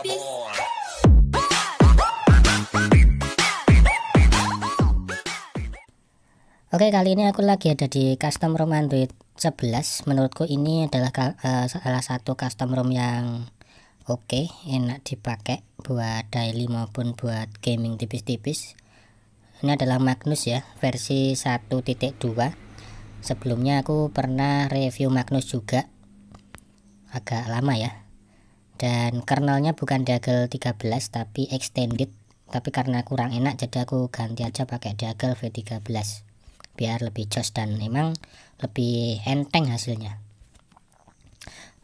Oke, kali ini aku lagi ada di custom ROM Android 11. Menurutku ini adalah salah satu custom ROM yang oke, enak dipakai buat daily maupun buat gaming tipis-tipis. Ini adalah Magnus ya, versi 1.2. Sebelumnya aku pernah review Magnus juga, agak lama ya. Dan kernelnya bukan Deagle 13 tapi extended. Tapi karena kurang enak jadi aku ganti aja pakai Deagle V13 biar lebih jos dan memang lebih enteng hasilnya.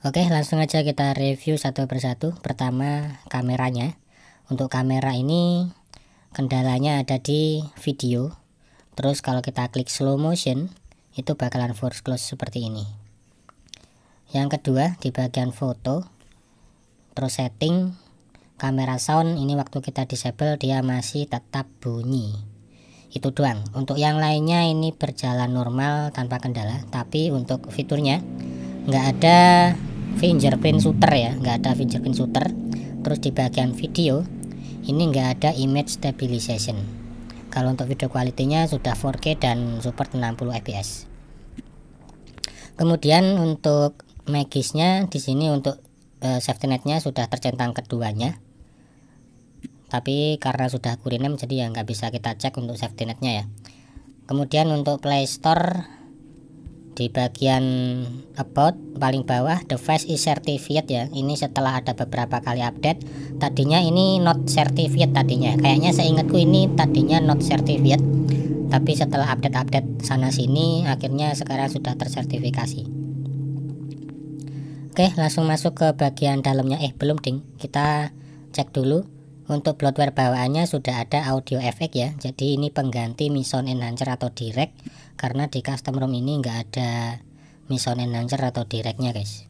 Oke, langsung aja kita review satu persatu. Pertama, kameranya. Untuk kamera ini kendalanya ada di video. Terus kalau kita klik slow motion itu bakalan force close seperti ini. Yang kedua, di bagian foto, terus setting, kamera sound ini waktu kita disable dia masih tetap bunyi. Itu doang. Untuk yang lainnya ini berjalan normal tanpa kendala. Tapi untuk fiturnya nggak ada fingerprint shooter ya, nggak ada fingerprint shooter. Terus di bagian video ini nggak ada image stabilization. Kalau untuk video kualitinya sudah 4K dan support 60 fps. Kemudian untuk magisnya di sini untuk safety netnya sudah tercentang keduanya. Tapi karena sudah aku rename jadi ya nggak bisa kita cek untuk safety netnya ya. Kemudian untuk Play Store di bagian about paling bawah device is certified ya. Ini setelah ada beberapa kali update. Tadinya ini not certified tadinya. Kayaknya seingatku ini tadinya not certified. Tapi setelah update sana sini akhirnya sekarang sudah tersertifikasi. Oke, langsung masuk ke bagian dalamnya. Belum ding. Kita cek dulu. Untuk bloatware bawaannya sudah ada audio efek ya. Jadi ini pengganti Mission Enhancer atau Direct. Karena di custom ROM ini nggak ada Mission Enhancer atau Directnya guys.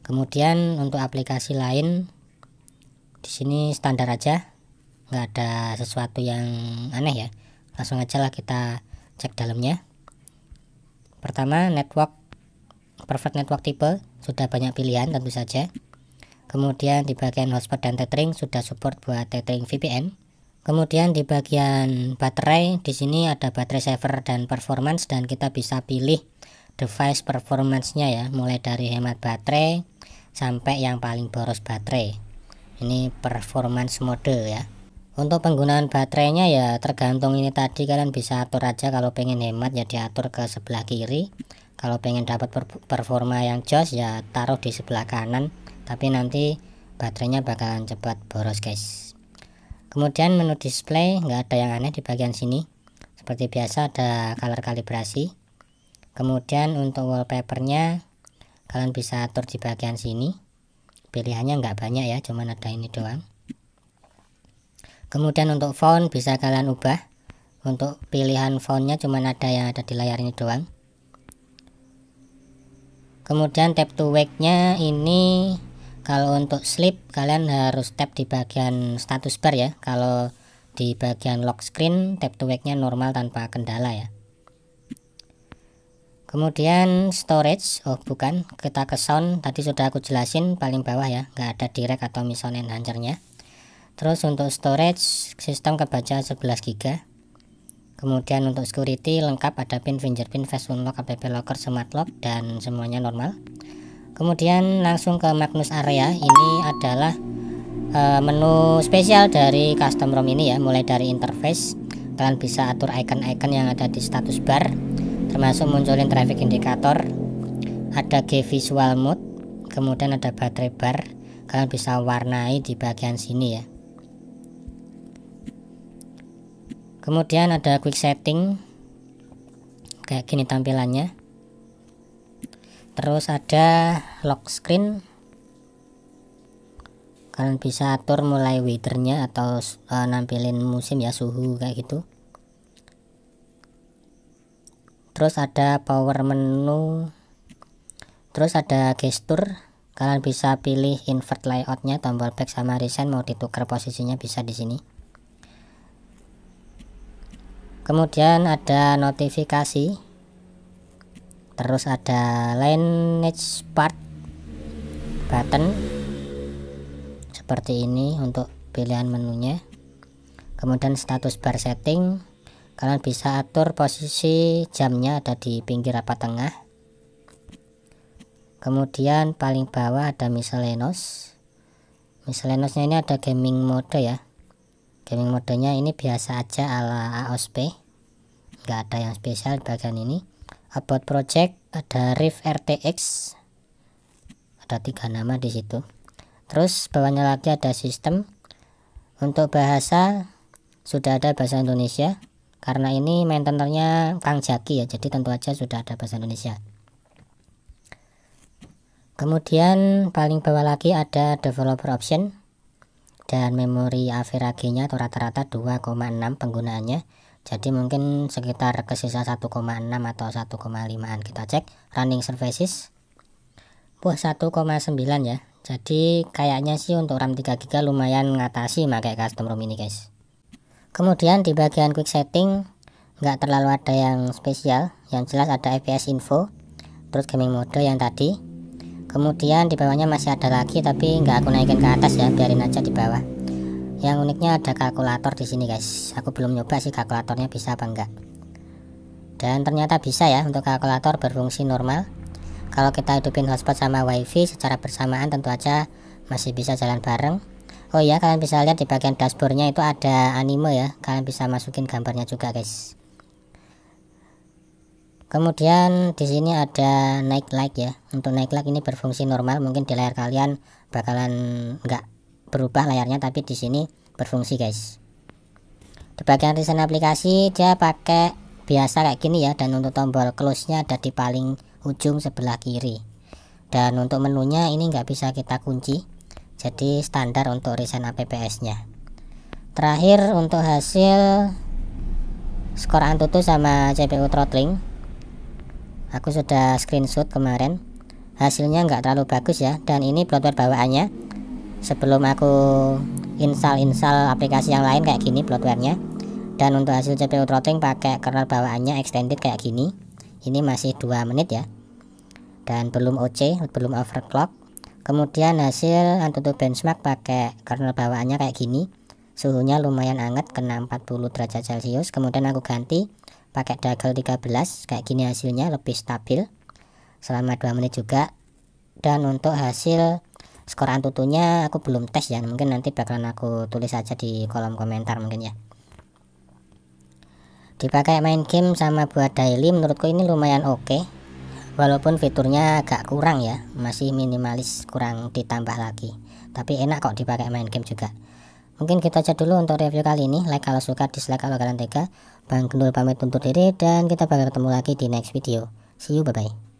Kemudian untuk aplikasi lain di sini standar aja, nggak ada sesuatu yang aneh ya. Langsung aja lah kita cek dalamnya. Pertama, network, perfect network type, sudah banyak pilihan tentu saja. Kemudian di bagian hotspot dan tethering sudah support buat tethering VPN. Kemudian di bagian baterai di sini ada baterai saver dan performance dan kita bisa pilih device performance-nya ya, mulai dari hemat baterai sampai yang paling boros baterai. Ini performance mode ya. Untuk penggunaan baterainya ya tergantung ini tadi, kalian bisa atur aja. Kalau pengen hemat ya diatur ke sebelah kiri. Kalau pengen dapat performa yang jos ya taruh di sebelah kanan. Tapi nanti baterainya bakalan cepat boros guys. Kemudian menu display nggak ada yang aneh di bagian sini. Seperti biasa ada color kalibrasi. Kemudian untuk wallpapernya kalian bisa atur di bagian sini. Pilihannya nggak banyak ya, cuman ada ini doang. Kemudian untuk font bisa kalian ubah. Untuk pilihan fontnya cuman ada yang ada di layar ini doang. Kemudian tap to wake nya ini, kalau untuk sleep kalian harus tap di bagian status bar ya. Kalau di bagian lock screen tap to wake nya normal tanpa kendala ya. Kemudian storage, bukan, kita ke sound tadi sudah aku jelasin paling bawah ya, nggak ada direct atau Mission Enhancer nya. Terus untuk storage sistem kebaca 11 GB. Kemudian untuk security lengkap, ada pin fingerprint, face unlock, app locker, smart lock dan semuanya normal. Kemudian langsung ke Magnus area. Ini adalah menu spesial dari custom ROM ini ya. Mulai dari interface kalian bisa atur icon-icon yang ada di status bar, termasuk munculin traffic indicator, ada G visual mode, kemudian ada baterai bar. Kalian bisa warnai di bagian sini ya. Kemudian ada quick setting, kayak gini tampilannya. Terus ada lock screen, kalian bisa atur mulai weathernya atau nampilin musim ya, suhu kayak gitu. Terus ada power menu, terus ada gestur, kalian bisa pilih invert layoutnya, tombol back sama reset mau ditukar posisinya bisa di sini. Kemudian ada notifikasi, terus ada lineage part button seperti ini untuk pilihan menunya. Kemudian status bar setting, kalian bisa atur posisi jamnya ada di pinggir apa tengah. Kemudian paling bawah ada miscellaneous. Miscellaneousnya ini ada gaming mode ya. Gaming modenya ini biasa aja ala AOSP, nggak ada yang spesial di bagian ini. About project ada Rift RTX, ada 3 nama di situ. Terus bawahnya lagi ada sistem. Untuk bahasa sudah ada bahasa Indonesia karena ini maintainernya Kang Jaki ya, jadi tentu aja sudah ada bahasa Indonesia. Kemudian paling bawah lagi ada developer option dan memori average nya atau rata-rata 2,6 penggunaannya, jadi mungkin sekitar kesisa 1,6 atau 1,5an. Kita cek running services, 1,9 ya, jadi kayaknya sih untuk RAM 3GB lumayan ngatasi pakai custom ROM ini guys. Kemudian di bagian quick setting nggak terlalu ada yang spesial, yang jelas ada FPS info, terus gaming mode yang tadi. Kemudian di bawahnya masih ada lagi tapi nggak aku naikin ke atas ya, biarin aja di bawah. Yang uniknya ada kalkulator di sini guys, aku belum nyoba sih kalkulatornya bisa apa enggak. Dan ternyata bisa ya untuk kalkulator berfungsi normal. Kalau kita hidupin hotspot sama wifi secara bersamaan tentu aja masih bisa jalan bareng. Oh iya, kalian bisa lihat di bagian dashboardnya itu ada anime ya, kalian bisa masukin gambarnya juga guys. Kemudian di sini ada night light ya. Untuk night light ini berfungsi normal, mungkin di layar kalian bakalan nggak berubah layarnya, tapi di sini berfungsi guys. Di bagian recent aplikasi dia pakai biasa kayak gini ya, dan untuk tombol close-nya ada di paling ujung sebelah kiri. Dan untuk menunya ini nggak bisa kita kunci, jadi standar untuk recent APPS-nya. Terakhir untuk hasil skor Antutu sama CPU throttling, aku sudah screenshot kemarin, hasilnya nggak terlalu bagus ya. Dan ini bloatware bawaannya sebelum aku install aplikasi yang lain kayak gini bloatwarenya. Dan untuk hasil CPU throttling pakai kernel bawaannya extended kayak gini, ini masih 2 menit ya, dan belum OC, belum overclock. Kemudian hasil Antutu benchmark pakai kernel bawaannya kayak gini, suhunya lumayan hangat, kena 40 derajat Celcius. Kemudian aku ganti pakai Dagel 13 kayak gini, hasilnya lebih stabil selama 2 menit juga. Dan untuk hasil skor Antutunya aku belum tes ya, mungkin nanti bakalan aku tulis aja di kolom komentar mungkin ya. Dipakai main game sama buat daily menurutku ini lumayan oke, walaupun fiturnya agak kurang ya, masih minimalis, kurang ditambah lagi, tapi enak kok dipakai main game juga. Mungkin kita aja dulu untuk review kali ini. Like kalau suka, dislike kalau kalian tega. Bang Gendul pamit undur diri, dan kita bakal ketemu lagi di next video. See you, bye bye.